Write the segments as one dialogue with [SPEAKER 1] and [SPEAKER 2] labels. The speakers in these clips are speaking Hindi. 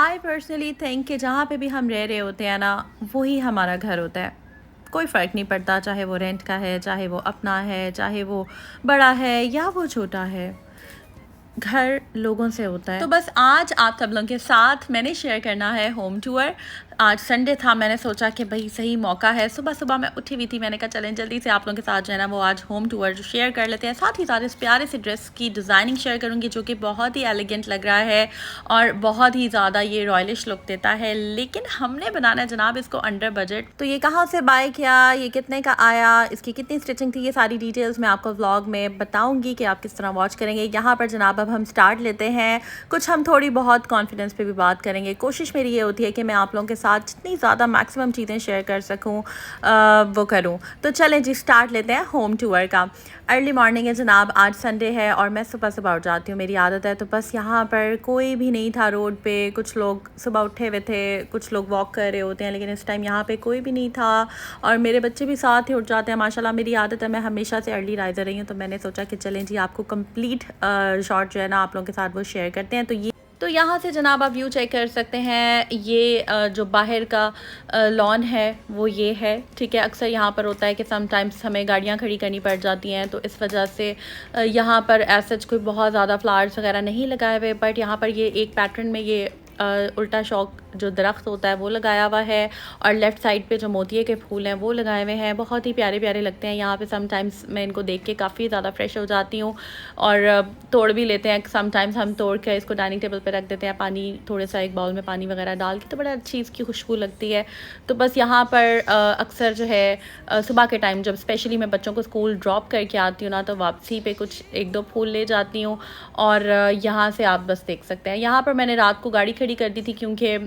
[SPEAKER 1] आई पर्सनली थिंक कि जहाँ पे भी हम रह रहे होते हैं ना, वही हमारा घर होता है। कोई फ़र्क नहीं पड़ता, चाहे वो रेंट का है, चाहे वो अपना है, चाहे वो बड़ा है या वो छोटा है। घर लोगों से होता है। तो बस आज आप सब लोगों के साथ मैंने शेयर करना है होम टूर। आज संडे था, मैंने सोचा कि भाई सही मौका है। सुबह सुबह मैं उठी हुई थी, मैंने कहा चलें जल्दी से आप लोगों के साथ जो है ना वो आज होम टूर जो शेयर कर लेते हैं। साथ ही साथ इस प्यारे से ड्रेस की डिज़ाइनिंग शेयर करूँगी जो कि बहुत ही एलिगेंट लग रहा है और बहुत ही ज़्यादा ये रॉयलिश लुक देता है। लेकिन हमने बनाना है जनाब इसको अंडर बजट। तो ये कहाँ से बाय किया, ये कितने का आया, इसकी कितनी स्टिचिंग थी, ये सारी डिटेल्स मैं आपको व्लॉग में बताऊँगी कि आप किस तरह वॉच करेंगे। यहाँ पर जनाब अब हम स्टार्ट लेते हैं। कुछ हम थोड़ी बहुत कॉन्फिडेंस पे भी बात करेंगे। कोशिश मेरी ये होती है कि मैं आप लोगों के साथ जितनी ज़्यादा मैक्सिमम चीज़ें शेयर कर सकूं वो करूं। तो चलें जी, स्टार्ट लेते हैं होम टूर का। अर्ली मॉर्निंग है जनाब, आज संडे है और मैं सुबह सुबह उठ जाती हूँ, मेरी आदत है। तो बस यहाँ पर कोई भी नहीं था रोड पे। कुछ लोग सुबह उठे हुए थे, कुछ लोग वॉक कर रहे होते हैं, लेकिन इस टाइम यहाँ पे कोई भी नहीं था और मेरे बच्चे भी साथ ही उठ जाते हैं माशाल्लाह। मेरी आदत है, मैं हमेशा से अर्ली राइजर रही हूँ। तो मैंने सोचा कि चलें जी, आपको कंप्लीट शॉर्ट जो है ना आप लोगों के साथ वो शेयर करते हैं। तो यहाँ से जनाब आप व्यू चेक कर सकते हैं। ये जो बाहर का लॉन है वो ये है, ठीक है। अक्सर यहाँ पर होता है कि समटाइम्स हमें गाड़ियाँ खड़ी करनी पड़ जाती हैं, तो इस वजह से यहाँ पर ऐसा कोई बहुत ज़्यादा फ्लावर्स वगैरह नहीं लगाए हुए। बट यहाँ पर ये एक पैटर्न में ये उल्टा शौक जो दरख्त होता है वो लगाया हुआ है और लेफ़्ट साइड पे जो मोतिये के फूल हैं वो लगाए हुए हैं। बहुत ही प्यारे प्यारे लगते हैं। यहाँ पे समटाइम्स मैं इनको देख के काफ़ी ज़्यादा फ्रेश हो जाती हूँ और तोड़ भी लेते हैं। समटाइम्स हम तोड़ के इसको डाइनिंग टेबल पे रख देते हैं, पानी थोड़ा सा एक बाउल में पानी वगैरह डाल के, तो बड़ा अच्छी इसकी खुशबू लगती है। तो बस यहाँ पर अक्सर जो है सुबह के टाइम जब स्पेशली मैं बच्चों को स्कूल ड्रॉप करके आती हूँ ना, तो वापसी पे कुछ एक दो फूल ले जाती हूँ। और यहाँ से आप बस देख सकते हैं, यहाँ पर मैंने रात को गाड़ी खड़ी कर दी थी क्योंकि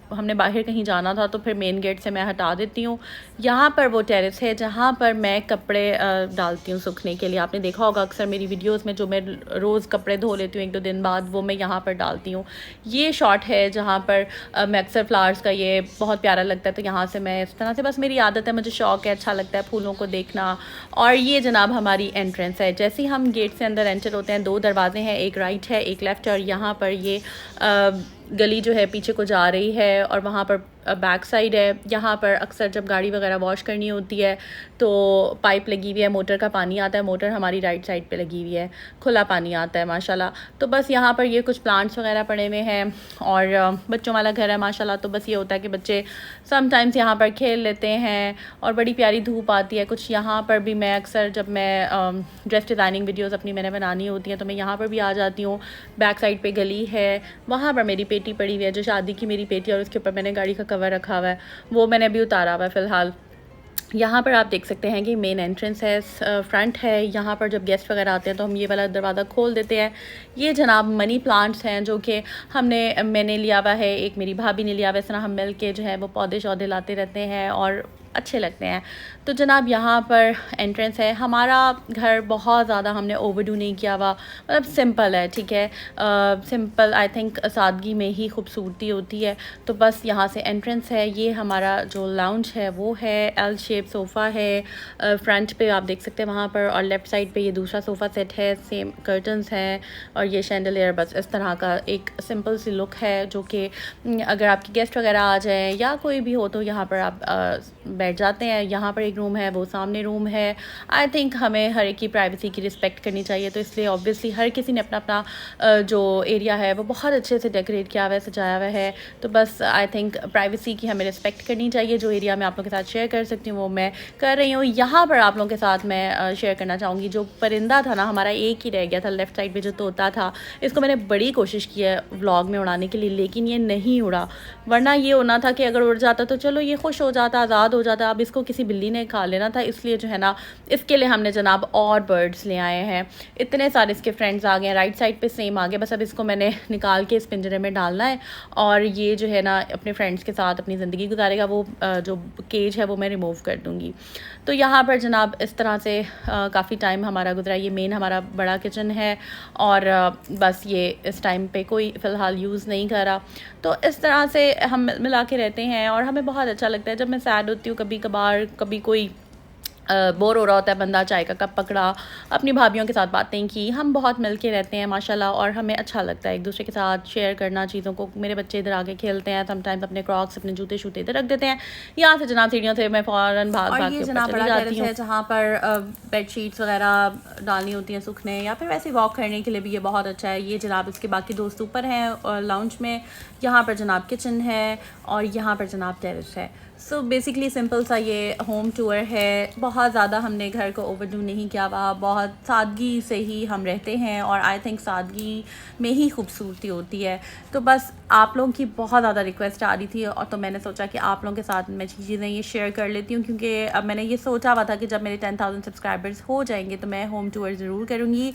[SPEAKER 1] हमने बाहर कहीं जाना था, तो फिर मेन गेट से मैं हटा देती हूँ। यहाँ पर वो टेरेस है जहाँ पर मैं कपड़े डालती हूँ सूखने के लिए। आपने देखा होगा अक्सर मेरी वीडियोस में जो मैं रोज़ कपड़े धो लेती हूँ एक दो दिन बाद, वो मैं यहाँ पर डालती हूँ। ये शॉट है जहाँ पर मैं अक्सर फ्लावर्स का, ये बहुत प्यारा लगता है, तो यहाँ से मैं इस तरह से, बस मेरी आदत है, मुझे शौक़ है, अच्छा लगता है फूलों को देखना। और ये जनाब हमारी एंट्रेंस है। जैसे ही हम गेट से अंदर एंटर होते हैं, दो दरवाजे हैं, एक राइट है एक लेफ़्ट है। और यहाँ पर ये गली जो है पीछे को जा रही है और वहाँ पर बैक साइड है। यहाँ पर अक्सर जब गाड़ी वगैरह वॉश करनी होती है तो पाइप लगी हुई है, मोटर का पानी आता है। मोटर हमारी राइट साइड पे लगी हुई है, खुला पानी आता है माशाल्लाह। तो बस यहाँ पर ये कुछ प्लांट्स वगैरह पड़े हुए हैं और बच्चों वाला घर है माशाल्लाह। तो बस ये होता है कि बच्चे समटाइम्स यहाँ पर खेल लेते हैं और बड़ी प्यारी धूप आती है। कुछ यहाँ पर भी मैं अक्सर जब मैं ड्रेस डिज़ाइनिंग वीडियोज़ अपनी मैंने बनानी होती हैं तो मैं यहाँ पर भी आ जाती हूँ। बैक साइड पर गली है, वहाँ पर मेरी पेटी पड़ी हुई है, जो शादी की मेरी पेटी है और उसके ऊपर मैंने गाड़ी का कवर रखा हुआ है, वो मैंने अभी उतारा हुआ है फ़िलहाल। यहाँ पर आप देख सकते हैं कि मेन एंट्रेंस है, फ्रंट है। यहाँ पर जब गेस्ट वगैरह आते हैं तो हम ये वाला दरवाज़ा खोल देते हैं। ये जनाब मनी प्लांट्स हैं जो कि मैंने लिया हुआ है, एक मेरी भाभी ने लिया हुआ है। इस तरह हम मिल के जो है वो पौधे शौधे लाते रहते हैं और अच्छे लगते हैं। तो जनाब यहाँ पर एंट्रेंस है। हमारा घर बहुत ज़्यादा हमने ओवरडू नहीं किया हुआ, मतलब सिंपल है, ठीक है। सिंपल, आई थिंक सादगी में ही खूबसूरती होती है। तो बस यहाँ से एंट्रेंस है। ये हमारा जो लाउंज है वो है, एल शेप सोफ़ा है फ्रंट पे आप देख सकते हैं वहाँ पर, और लेफ़्ट साइड पे ये दूसरा सोफ़ा सेट है, सेम कर्टन्स हैं और ये शैंडलियर। बस इस तरह का एक सिंपल सी लुक है जो कि अगर आपके गेस्ट वगैरह आ जाएँ या कोई भी हो तो यहाँ पर आप बैठ जाते हैं। यहाँ पर एक रूम है, वो सामने रूम है। आई थिंक हमें हर एक की प्राइवेसी की रिस्पेक्ट करनी चाहिए, तो इसलिए ऑब्वियसली हर किसी ने अपना अपना जो एरिया है वो बहुत अच्छे से डेकोरेट किया हुआ है, सजाया हुआ है। तो बस आई थिंक प्राइवेसी की हमें रिस्पेक्ट करनी चाहिए। जो एरिया मैं आप लोगों के साथ शेयर कर सकती हूँ वो मैं कर रही हूँ। यहाँ पर आप लोगों के साथ मैं शेयर करना चाहूँगी, जो परिंदा था ना हमारा, एक ही रह गया था लेफ़्ट साइड पर, जो तोता था। इसको मैंने बड़ी कोशिश की है व्लॉग में उड़ाने के लिए, लेकिन ये नहीं उड़ा। वरना ये होना था कि अगर उड़ जाता तो चलो ये खुश हो जाता, आज़ाद हो जाता। अब इसको किसी बिल्ली ने खा लेना था, इसलिए जो है ना इसके लिए हमने जनाब और बर्ड्स ले आए हैं। इतने सारे इसके फ्रेंड्स आ गए हैं, राइट साइड पे सेम आ गए। बस अब इसको मैंने निकाल के इस पिंजरे में डालना है और ये जो है ना अपने फ्रेंड्स के साथ अपनी ज़िंदगी गुजारेगा। वो जो केज है वो मैं रिमूव कर दूँगी। तो यहाँ पर जनाब इस तरह से काफ़ी टाइम हमारा गुजरा। ये मेन हमारा बड़ा किचन है और बस ये इस टाइम पे कोई फ़िलहाल यूज़ नहीं करा। तो इस तरह से हम मिला के रहते हैं और हमें बहुत अच्छा लगता है। जब मैं सैड होती हूँ कभी कभार, कभी कोई बोर हो रहा होता है बंदा, चाय का कप पकड़ा, अपनी भाभीयों के साथ बातें की। हम बहुत मिल के रहते हैं माशाल्लाह, और हमें अच्छा लगता है एक दूसरे के साथ शेयर करना चीज़ों को। मेरे बच्चे इधर आके खेलते हैं, समटाइम्स अपने क्रॉक्स, अपने जूते शूते इधर रख देते हैं। यहाँ से जनाब सीढ़ियों से मैं फ़ौरन भाग
[SPEAKER 2] और
[SPEAKER 1] भाग
[SPEAKER 2] ये
[SPEAKER 1] के ऊपर
[SPEAKER 2] जनाब
[SPEAKER 1] चली
[SPEAKER 2] बड़ा
[SPEAKER 1] जाती
[SPEAKER 2] टेरेस
[SPEAKER 1] हूँ।
[SPEAKER 2] है जहाँ पर बेडशीट्स वगैरह डालनी होती हैं सूखने, या फिर वैसे वॉक करने के लिए भी ये बहुत अच्छा है। ये जनाब इसके बाकी दोस्त ऊपर हैं और लाउंज में, यहाँ पर जनाब किचन है और यहाँ पर जनाब टेरेस है। सो बेसिकली सिंपल सा ये होम टूर है। बहुत ज़्यादा हमने घर को ओवरडू नहीं किया हुआ, बहुत सादगी से ही हम रहते हैं और आई थिंक सादगी में ही खूबसूरती होती है। तो बस आप लोगों की बहुत ज़्यादा रिक्वेस्ट आ रही थी और तो मैंने सोचा कि आप लोगों के साथ मैं चीज़ें ये शेयर कर लेती हूँ, क्योंकि अब मैंने ये सोचा हुआ था कि जब मेरे 10,000 सब्सक्राइबर्स हो जाएंगे तो मैं होम टूर ज़रूर करूँगी।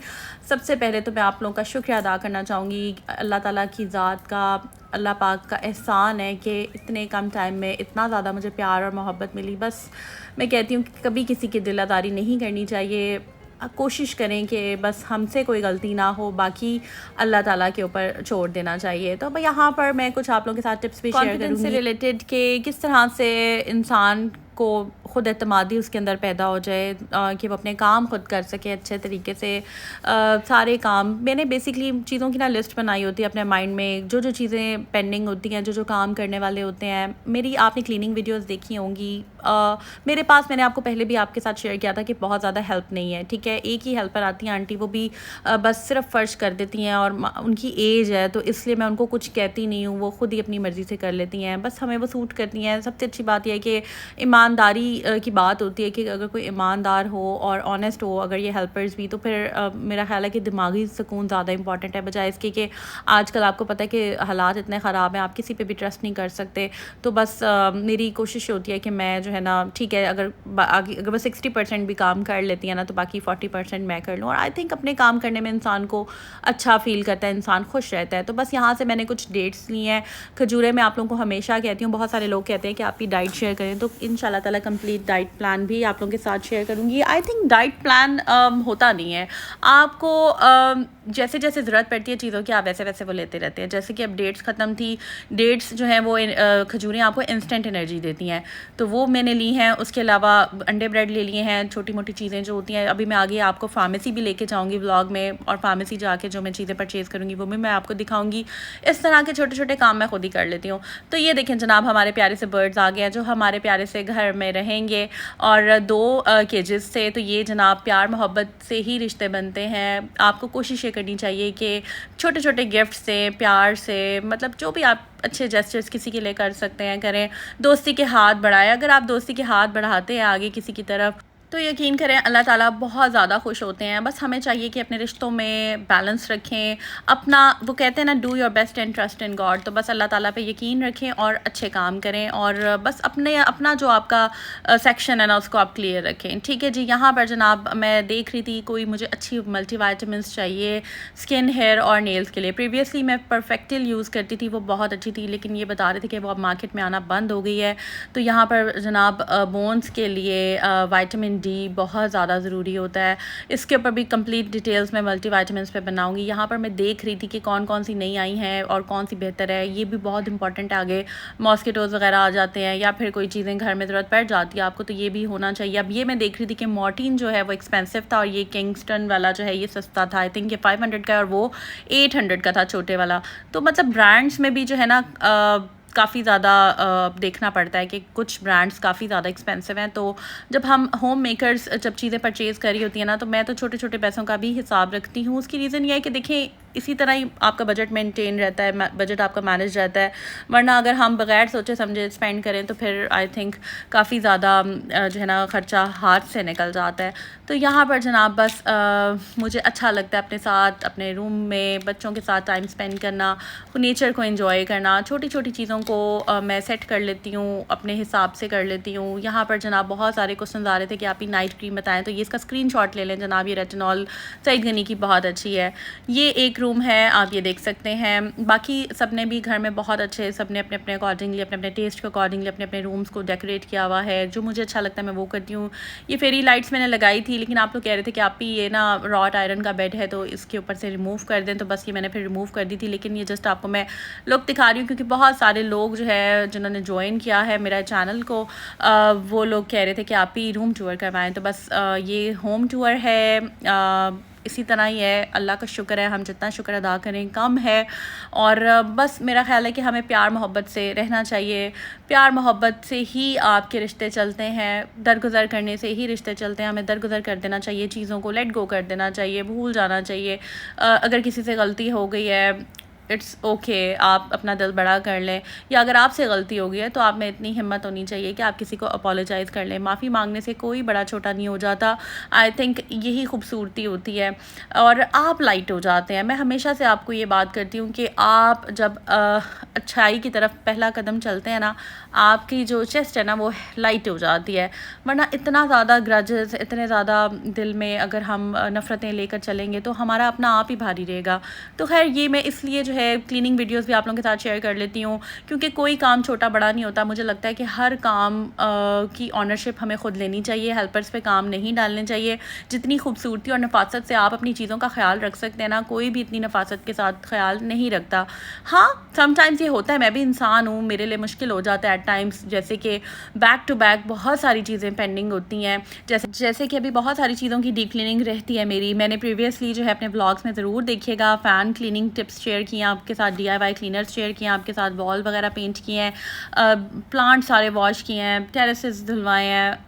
[SPEAKER 2] सबसे पहले तो मैं आप लोगों का शुक्रिया अदा करना चाहूँगी। अल्लाह ताला की ज़ात का, अल्लाह पाक का एहसान है कि इतने कम टाइम में इतना ज़्यादा मुझे प्यार और मोहब्बत मिली। बस मैं कहती हूँ कि कभी किसी की दिल आज़ारी नहीं करनी चाहिए। कोशिश करें कि बस हमसे कोई गलती ना हो, बाकी अल्लाह ताला के ऊपर छोड़ देना चाहिए। तो अब यहाँ पर मैं कुछ आप लोगों के साथ टिप्स भी शेयर करूँगी कॉन्फिडेंस से रिलेटेड, कि किस तरह से इंसान को ख़ुद एतमादी उसके अंदर पैदा हो जाए, कि वो अपने काम खुद कर सके अच्छे तरीके से। सारे काम मैंने बेसिकली चीज़ों की ना लिस्ट बनाई होती है अपने माइंड में, जो जो चीज़ें पेंडिंग होती हैं, जो जो काम करने वाले होते हैं। मेरी आपने क्लीनिंग वीडियोस देखी होंगी। मेरे पास, मैंने आपको पहले भी आपके साथ शेयर किया था कि बहुत ज़्यादा हेल्प नहीं है, ठीक है। एक ही हेल्पर आती हैं आंटी, वो भी बस सिर्फ फ़र्श कर देती हैं, और उनकी एज है तो इसलिए मैं उनको कुछ कहती नहीं हूँ, वो ख़ुद ही अपनी मर्ज़ी से कर लेती हैं। बस हमें वो सूट करती हैं। सबसे अच्छी बात यह है कि ईमानदारी की बात होती है कि अगर कोई ईमानदार हो और ऑनेस्ट हो, अगर ये हेल्पर्स भी, तो फिर मेरा ख्याल है कि दिमागी सुकून ज़्यादा इंपॉर्टेंट है, बजाय इसके कि आजकल आपको पता है कि हालात इतने ख़राब हैं, आप किसी पे भी ट्रस्ट नहीं कर सकते। तो बस मेरी कोशिश होती है कि मैं जो है ना, ठीक है, अगर वो 60% भी काम कर लेती है ना, तो बाकी 40% मैं कर लूँ। और आई थिंक अपने काम करने में इंसान को अच्छा फ़ील करता है, इंसान खुश रहता है। तो बस यहाँ से मैंने कुछ डेट्स ली हैं। खजूरें मैं आप लोगों को हमेशा कहती हूँ, बहुत सारे लोग कहते हैं कि आपकी डाइट शेयर करें, तो इंशाल्लाह ताला कंप्लीट डाइट प्लान भी आप लोगों के साथ शेयर करूँगी। आई थिंक डाइट प्लान होता नहीं है, आपको जैसे जैसे ज़रूरत पड़ती है चीज़ों की, आप वैसे वैसे वो लेते रहते हैं। जैसे कि अब डेट्स ख़त्म थी, डेट्स जो हैं वो खजूरें आपको इंस्टेंट एनर्जी देती हैं, तो वो मैंने ली हैं। उसके अलावा अंडे ब्रेड ले लिए हैं, छोटी मोटी चीज़ें जो होती हैं। अभी मैं आगे आपको फार्मेसी भी लेके जाऊँगी व्लॉग में, और फार्मेसी जाके जो मैं चीज़ें परचेज़ करूँगी वो भी मैं आपको दिखाऊँगी। इस तरह के छोटे छोटे काम मैं खुद ही कर लेती हूँ। तो ये देखें जनाब, हमारे प्यारे से बर्ड्स आ गए हैं जो हमारे प्यारे से घर में रहेंगे, और 2 केजेस से। तो ये जनाब प्यार मोहब्बत से ही रिश्ते बनते हैं। आपको कोशिश ये करनी चाहिए कि छोटे छोटे गिफ्ट से, प्यार से, मतलब जो भी आप अच्छे जेस्चर्स किसी के लिए कर सकते हैं करें। दोस्ती के हाथ बढ़ाएं। अगर आप दोस्ती के हाथ बढ़ाते हैं आगे किसी की तरफ, तो यकीन करें अल्लाह ताला बहुत ज़्यादा खुश होते हैं। बस हमें चाहिए कि अपने रिश्तों में बैलेंस रखें अपना। वो कहते हैं ना, do your best and trust in God. तो बस अल्लाह ताला पे यकीन रखें और अच्छे काम करें, और बस अपना जो आपका सेक्शन है ना, उसको आप क्लियर रखें, ठीक है जी। यहाँ पर जनाब मैं देख रही थी, कोई मुझे अच्छी मल्टीविटामिन्स चाहिए स्किन, हेयर और नेल्स के लिए। प्रीवियसली मैं परफेक्टिल यूज़ करती थी, वो बहुत अच्छी थी, लेकिन ये बता रहे थे कि वो अब मार्केट में आना बंद हो गई है। तो यहाँ पर जनाब बोन्स के लिए विटामिन डी बहुत ज़्यादा ज़रूरी होता है। इसके ऊपर भी कंप्लीट डिटेल्स मैं मल्टीविटामिन्स पे बनाऊंगी। यहाँ पर मैं देख रही थी कि कौन कौन सी नई आई हैं और कौन सी बेहतर है। ये भी बहुत इंपॉर्टेंट है, आगे मॉस्किटोज़ वगैरह आ जाते हैं या फिर कोई चीज़ें घर में ज़रूरत पड़ जाती है आपको, तो ये भी होना चाहिए। अब ये मैं देख रही थी कि मॉर्टिन जो है वो एक्सपेंसिव था, और ये किंगस्टन वाला जो है ये सस्ता था। आई थिंक ये 500 का है और वो 800 का था, छोटे वाला। तो मतलब ब्रांड्स में भी जो है ना काफ़ी ज़्यादा देखना पड़ता है कि कुछ ब्रांड्स काफ़ी ज़्यादा एक्सपेंसिव हैं। तो जब हम होम मेकर्स जब चीज़ें परचेज़ करी होती हैं ना, तो मैं तो छोटे छोटे पैसों का भी हिसाब रखती हूँ। उसकी रीज़न ये है कि देखिए, इसी तरह ही आपका बजट मेंटेन रहता है, बजट आपका मैनेज रहता है। वरना अगर हम बगैर सोचे समझे स्पेंड करें तो फिर आई थिंक काफ़ी ज़्यादा जो है ना ख़र्चा हाथ से निकल जाता है। तो यहाँ पर जनाब बस मुझे अच्छा लगता है अपने साथ, अपने रूम में बच्चों के साथ टाइम स्पेंड करना, नेचर को एंजॉय करना। छोटी छोटी चीज़ों को मैं सेट कर लेती हूँ, अपने हिसाब से कर लेती हूँ। यहाँ पर जनाब बहुत सारे क्वेश्चन आ रहे थे कि आपकी नाइट क्रीम बताएं, तो ये इसका स्क्रीनशॉट ले लें जनाब। ये रेटिनॉल सईद गनी की बहुत अच्छी है। ये 1 रूम है, आप ये देख सकते हैं। बाकी सबने भी घर में बहुत अच्छे, सबने अपने अपने अकॉर्डिंगली, अपने अपने टेस्ट के अकॉर्डिंगली अपने अपने रूम्स को डेकोरेट किया हुआ है। जो मुझे अच्छा लगता है मैं वो करती हूँ। ये फेरी लाइट्स मैंने लगाई थी, लेकिन आप लोग कह रहे थे कि आप ही ये ना रॉट आयरन का बेड है तो इसके ऊपर से रिमूव कर दें, तो बस ये मैंने फिर रिमूव कर दी थी। लेकिन ये जस्ट आपको मैं लुक दिखा रही हूँ, क्योंकि बहुत सारे लोग जो है जिन्होंने ज्वाइन किया है मेरा चैनल को, वो लोग कह रहे थे कि आप ही रूम टूर करवाएं। तो बस ये होम टूर है। इसी तरह ही है, अल्लाह का शुक्र है, हम जितना शुक्र अदा करें कम है। और बस मेरा ख्याल है कि हमें प्यार मोहब्बत से रहना चाहिए। प्यार मोहब्बत से ही आपके रिश्ते चलते हैं, दरगुजर करने से ही रिश्ते चलते हैं। हमें दरगुजर कर देना चाहिए, चीज़ों को लेट गो कर देना चाहिए, भूल जाना चाहिए। अगर किसी से गलती हो गई है, इट्स ओके, आप अपना दिल बड़ा कर लें, या अगर आपसे गलती हो गई है तो आप में इतनी हिम्मत होनी चाहिए कि आप किसी को अपोलोजाइज़ कर लें। माफ़ी मांगने से कोई बड़ा छोटा नहीं हो जाता। आई थिंक यही खूबसूरती होती है, और आप लाइट हो जाते हैं। मैं हमेशा से आपको ये बात करती हूँ कि आप जब अच्छाई की तरफ पहला कदम चलते हैं ना, आपकी जो चेस्ट है ना वो लाइट हो जाती है। वरना इतना ज़्यादा ग्रजेस, इतने ज़्यादा दिल में अगर हम नफ़रतें लेकर चलेंगे तो हमारा अपना आप ही भारी रहेगा। तो खैर ये मैं इसलिए जो है क्लीनिंग वीडियोस भी आप लोगों के साथ शेयर कर लेती हूँ, क्योंकि कोई काम छोटा बड़ा नहीं होता। मुझे लगता है कि हर काम की ऑनरशिप हमें खुद लेनी चाहिए, हेल्पर्स पे काम नहीं डालने चाहिए। जितनी खूबसूरती और नफासत से आप अपनी चीज़ों का ख्याल रख सकते हैं ना, कोई भी इतनी नफासत के साथ ख्याल नहीं रखता। हाँ, समटाइम्स ये होता है, मैं भी इंसान हूँ, मेरे लिए मुश्किल हो जाता है एट टाइम्स, जैसे कि बैक टू बैक बहुत सारी चीज़ें पेंडिंग होती हैं। जैसे कि अभी बहुत सारी चीज़ों की डीप क्लीनिंग रहती है मेरी। मैंने प्रीवियसली जो है अपने व्लॉग्स में ज़रूर देखिएगा, फ़ैन क्लीनिंग टिप्स शेयर किए हैं आपके साथ, DIY क्लीनर्स शेयर किए हैं आपके साथ, वॉल वगैरह पेंट किए हैं, प्लांट सारे वॉश किए हैं, टेरेसेस धुलवाए हैं,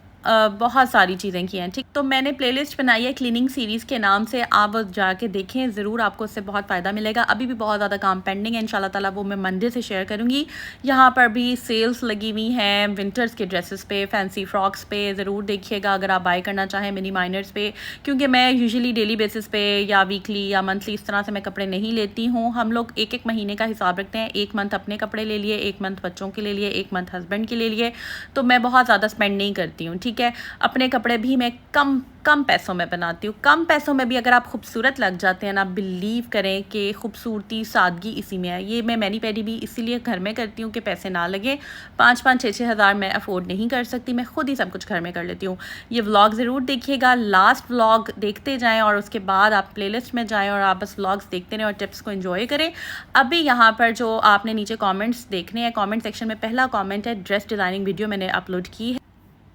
[SPEAKER 2] बहुत सारी चीज़ें की हैं। ठीक, तो मैंने प्लेलिस्ट बनाई है क्लीनिंग सीरीज़ के नाम से, आप जाके देखें ज़रूर, आपको उससे बहुत फ़ायदा मिलेगा। अभी भी बहुत ज़्यादा काम पेंडिंग है, इंशाल्लाह ताला वो मैं मंडे से शेयर करूँगी। यहाँ पर भी सेल्स लगी हुई हैं विंटर्स के ड्रेसेस पे, फैंसी फ्रॉक्स पे, ज़रूर देखिएगा अगर आप बाय करना चाहें मिनी माइनर्स पे, क्योंकि मैं यूजुअली डेली बेसिस पे या वीकली या मंथली इस तरह से मैं कपड़े नहीं लेती हूँ। हम लोग एक एक महीने का हिसाब रखते हैं, एक मंथ अपने कपड़े ले लिए, एक मंथ बच्चों के ले लिए, एक मंथ हस्बैंड के ले लिए, तो मैं बहुत ज़्यादा स्पेंड नहीं करती हूँ। ठीक है, अपने कपड़े भी मैं कम पैसों में बनाती हूँ। कम पैसों में भी अगर आप खूबसूरत लग जाते हैं ना, बिलीव करें कि खूबसूरती सादगी इसी में है। ये मैं मैनी पेडी भी इसीलिए घर में करती हूँ कि पैसे ना लगे। 5-5, 6-6 हज़ार मैं अफोर्ड नहीं कर सकती, मैं खुद ही सब कुछ घर में कर लेती हूँ। ये व्लॉग ज़रूर देखिएगा, लास्ट व्लॉग देखते जाएँ और उसके बाद आप प्लेलिस्ट में जाएँ और आप बस व्लॉग्स देखते रहें और टिप्स को एंजॉय करें। अभी यहाँ पर जो आपने नीचे कॉमेंट्स देखने हैं, कॉमेंट सेक्शन में पहला कॉमेंट है ड्रेस डिज़ाइनिंग वीडियो मैंने अपलोड की है।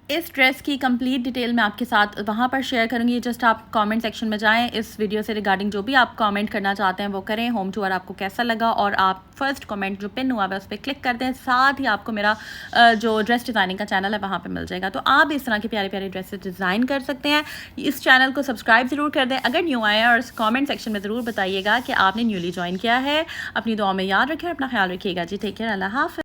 [SPEAKER 2] इस ड्रेस की कंप्लीट डिटेल मैं आपके साथ वहाँ पर शेयर करूँगी। जस्ट आप कमेंट सेक्शन में जाएं, इस वीडियो से रिगार्डिंग जो भी आप कमेंट करना चाहते हैं वो करें। होम टूर आपको कैसा लगा, और आप फर्स्ट कमेंट जो पिन हुआ है उस पर क्लिक कर दें। साथ ही आपको मेरा जो ड्रेस डिज़ाइनिंग का चैनल है वहाँ पर मिल जाएगा, तो आप इस तरह के प्यारे प्यारे ड्रेसेस डिज़ाइन कर सकते हैं। इस चैनल को सब्सक्राइब ज़रूर कर दें अगर न्यू आए हैं, और कॉमेंट सेक्शन में ज़रूर बताइएगा कि आपने न्यूली ज्वाइन किया है। अपनी दुआ में याद रखें और अपना ख्याल रखिएगा जी। टेक केयर, अल्लाह हाफ़िज़।